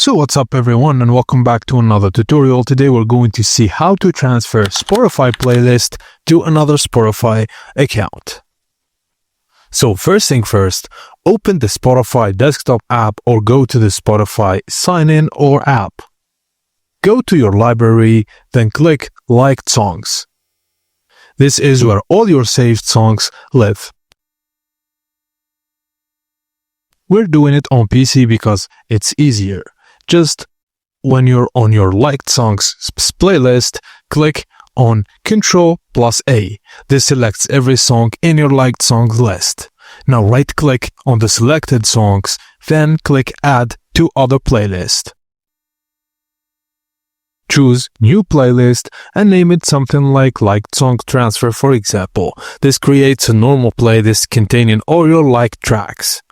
So what's up everyone, and welcome back to another tutorial. Today we're going to see how to transfer Spotify playlist to another Spotify account. So first thing first, open the Spotify desktop app or go to the Spotify sign-in or app. Go to your library, then click Liked Songs. This is where all your saved songs live. We're doing it on PC because it's easier. Just when you're on your liked songs playlist, click on Ctrl+A. This selects every song in your liked songs list. Now right click on the selected songs, then click Add to Other Playlist. Choose New Playlist and name it something like Liked Song Transfer, for example. This creates a normal playlist containing all your liked tracks.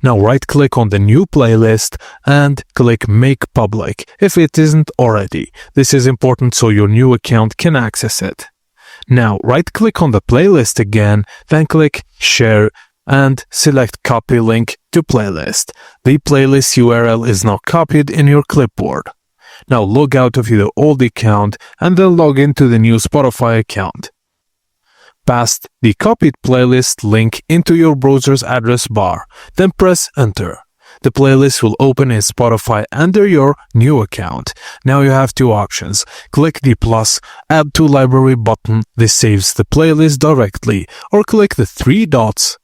Now right-click on the new playlist and click Make Public if it isn't already. This is important so your new account can access it. Now right-click on the playlist again, then click Share and select Copy Link to Playlist. The playlist URL is now copied in your clipboard. Now log out of your old account and then log into the new Spotify account. Paste the copied playlist link into your browser's address bar, then press Enter. The playlist will open in Spotify under your new account. Now you have two options. Click the plus Add to Library button. This saves the playlist directly. Or click the three dots.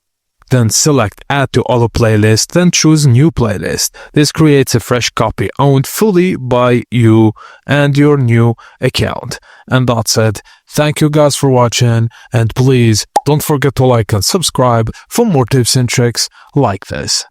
Then select Add to Other Playlist, then choose New Playlist. This creates a fresh copy owned fully by you and your new account. And that's it. Thank you guys for watching, and please don't forget to like and subscribe for more tips and tricks like this.